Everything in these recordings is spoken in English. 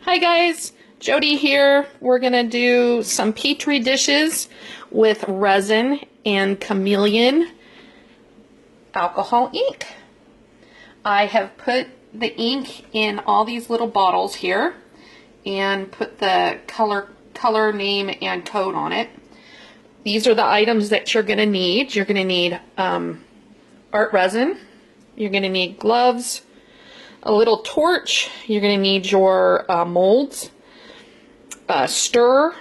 Hi guys, Jody here. We're gonna do some Petri dishes with resin and Chameleon Alcohol Ink. I have put the ink in all these little bottles here and put the color name and code on it. These are the items that you're gonna need. You're gonna need ArtResin. You're gonna need gloves, a little torch. You're going to need your molds, stir,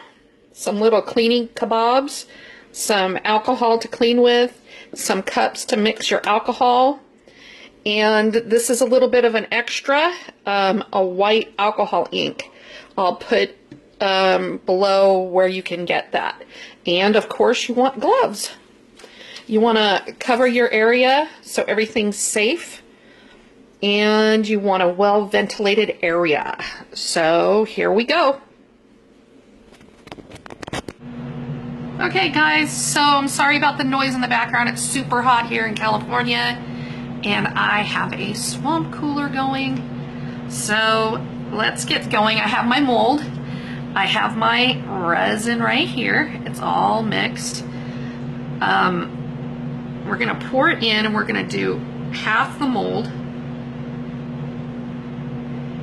some little cleaning kebabs, some alcohol to clean with, some cups to mix your alcohol, and this is a little bit of an extra, a white alcohol ink. I'll put below where you can get that. And of course you want gloves. You want to cover your area so everything's safe. And you want a well-ventilated area. So here we go. Okay guys, so I'm sorry about the noise in the background. It's super hot here in California and I have a swamp cooler going. So let's get going. I have my mold. I have my resin right here. It's all mixed. We're gonna pour it in and we're gonna do half the mold.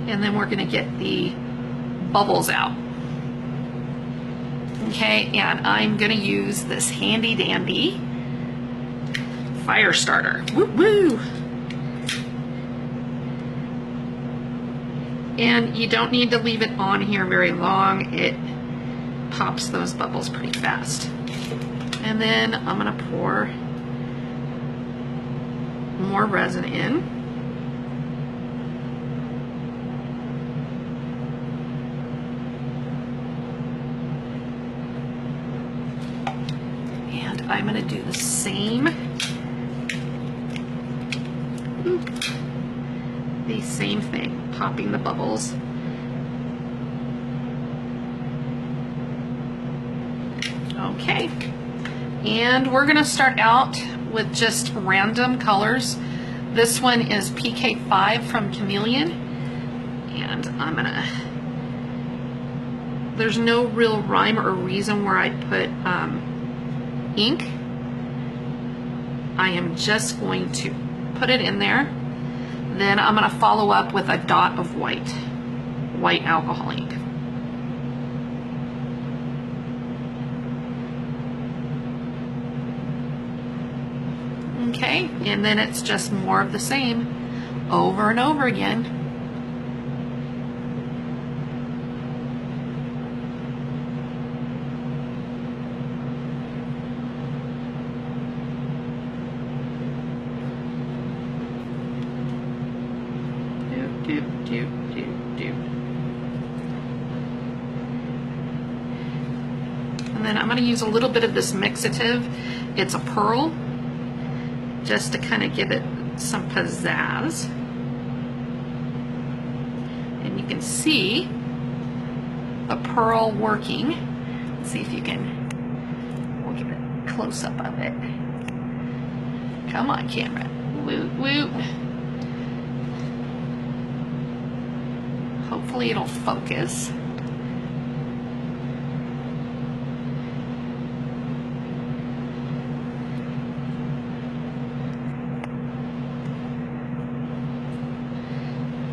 And then we're gonna get the bubbles out. Okay, and I'm gonna use this handy dandy fire starter. Woo woo! And you don't need to leave it on here very long. It pops those bubbles pretty fast. And then I'm gonna pour more resin in. I'm going to do the same thing, popping the bubbles. Okay, and we're going to start out with just random colors. This one is PK5 from Chameleon, and I'm going to, there's no real rhyme or reason where I'd put ink. I am just going to put it in there. Then I'm going to follow up with a dot of white alcohol ink. Okay, and then it's just more of the same over and over again. And then I'm going to use a little bit of this mixative. It's a pearl, just to kind of give it some pizzazz. And you can see the pearl working. Let's see if you can, we'll give it a close-up of it. Come on, camera. Woot, woot. Hopefully it'll focus.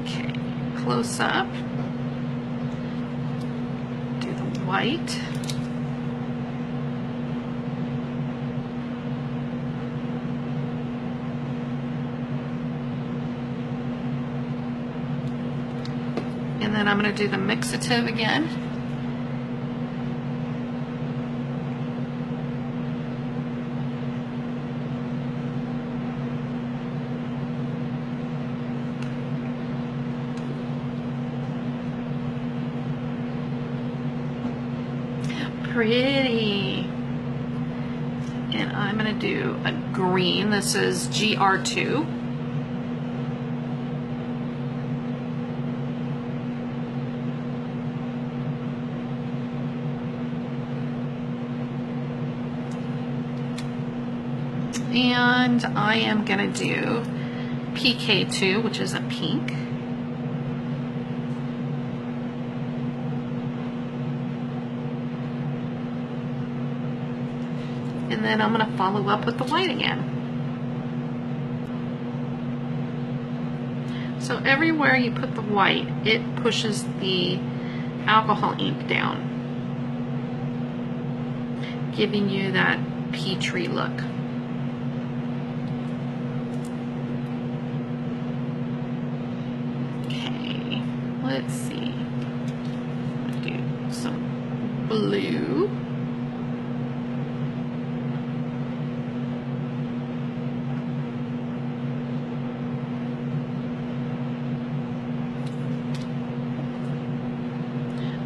Okay, close up. Do the white. And then I'm going to do the mixative again. Pretty. And I'm going to do a green. This is GR2. And I am going to do PK2, which is a pink. And then I'm going to follow up with the white again. So everywhere you put the white, it pushes the alcohol ink down, giving you that Petri look. Okay, let's see. I'm gonna do some blue.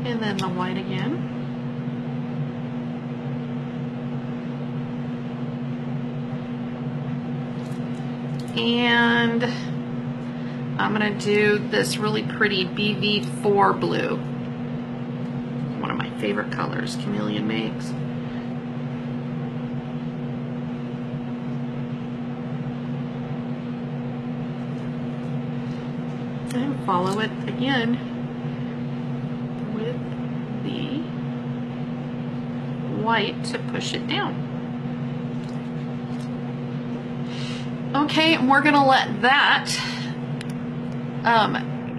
And then the white again. And I'm going to do this really pretty BV4 blue. One of my favorite colors Chameleon makes. And follow it again with the white to push it down. Okay, and we're going to let that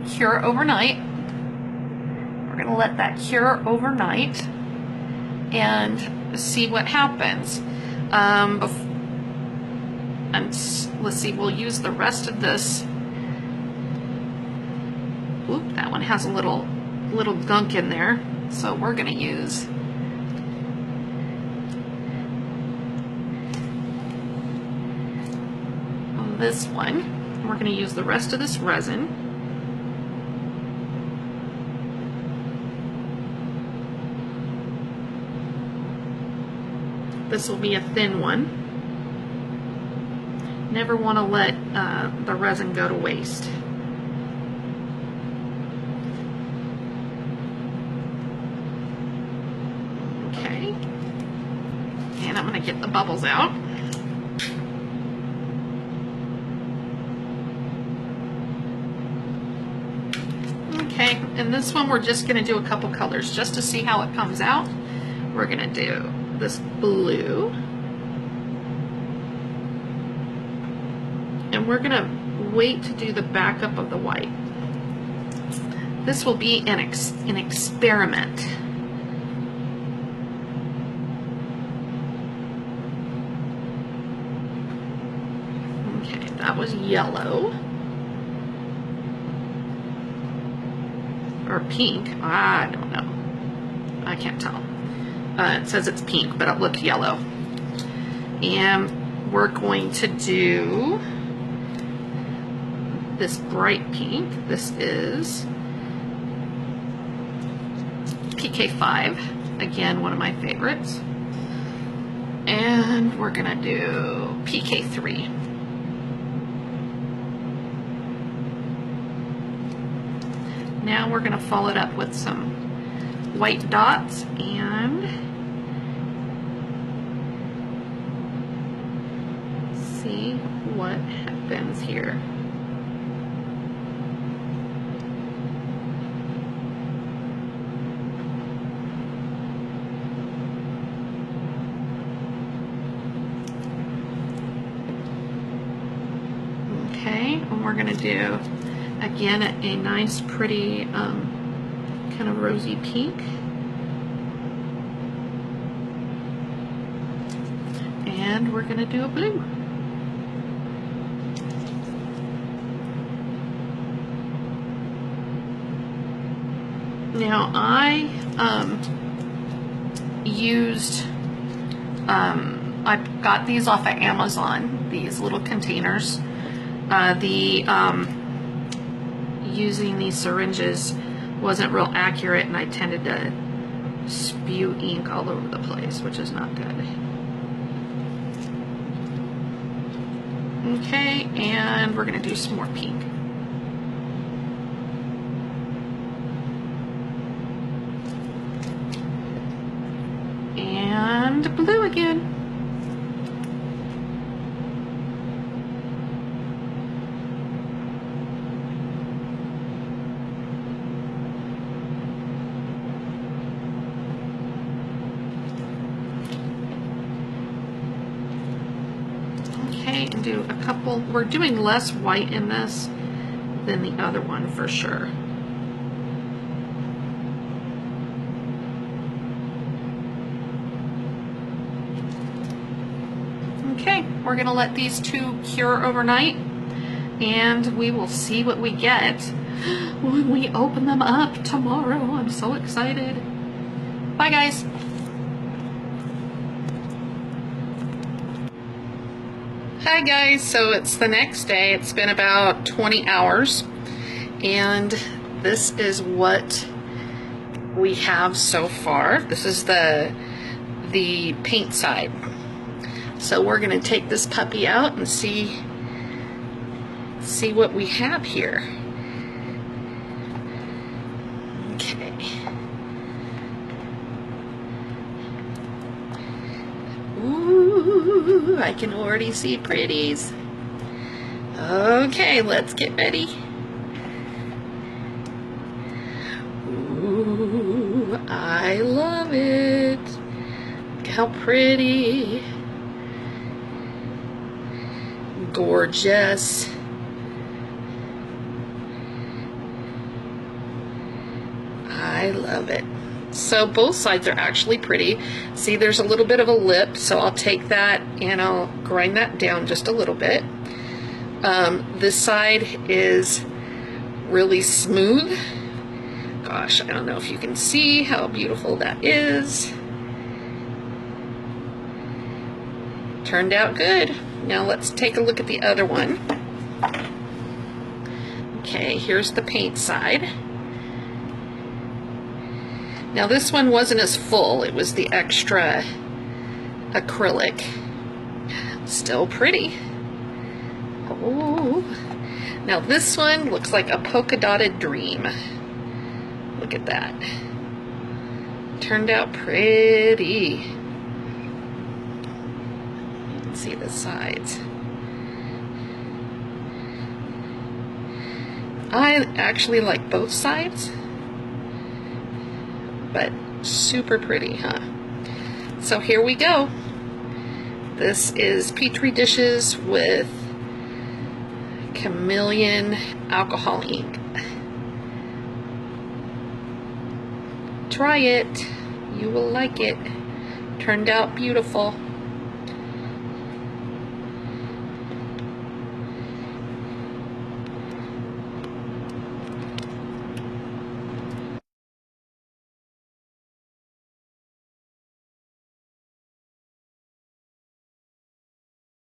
cure overnight. We're going to let that cure overnight and see what happens. And let's see, we'll use the rest of this. Oop, that one has a little gunk in there, so we're going to use this one. We're going to use the rest of this resin. This will be a thin one. Never want to let the resin go to waste. Okay, and I'm going to get the bubbles out. Okay, and this one we're just going to do a couple colors just to see how it comes out. We're going to do this blue, and we're going to wait to do the backup of the white. This will be an experiment. Okay, that was yellow. Or pink, I don't know. I can't tell. It says it's pink, but it looks yellow. And we're going to do this bright pink. This is PK5, again, one of my favorites. And we're gonna do PK3. Now we're going to follow it up with some white dots and see what happens here. Okay, and we're going to do again a nice pretty kind of rosy pink, and we're going to do a blue. Now I I got these off of Amazon, these little containers. Using these syringes wasn't real accurate, and I tended to spew ink all over the place, which is not good. Okay, and we're going to do some more pink. And blue again. do a couple. We're doing less white in this than the other one for sure. Okay, we're gonna let these two cure overnight, and we will see what we get when we open them up tomorrow. I'm so excited. Bye, guys. Hi guys, so it's the next day. It's been about 20 hours, and this is what we have so far. This is the paint side. So we're gonna take this puppy out and see what we have here. Okay. Ooh, I can already see pretties. Okay, let's get ready. Ooh, I love it. Look how pretty. Gorgeous. I love it. So both sides are actually pretty. See, there's a little bit of a lip, so I'll take that and I'll grind that down just a little bit. This side is really smooth. Gosh, I don't know if you can see how beautiful that is. Turned out good. Now let's take a look at the other one. Okay, here's the paint side. Now this one wasn't as full, it was the extra acrylic. Still pretty. Oh, now this one looks like a polka dotted dream. Look at that. Turned out pretty. Let's see the sides. I actually like both sides, but super pretty, huh? So here we go. This is Petri dishes with Chameleon Alcohol Ink. Try it. You will like it. Turned out beautiful.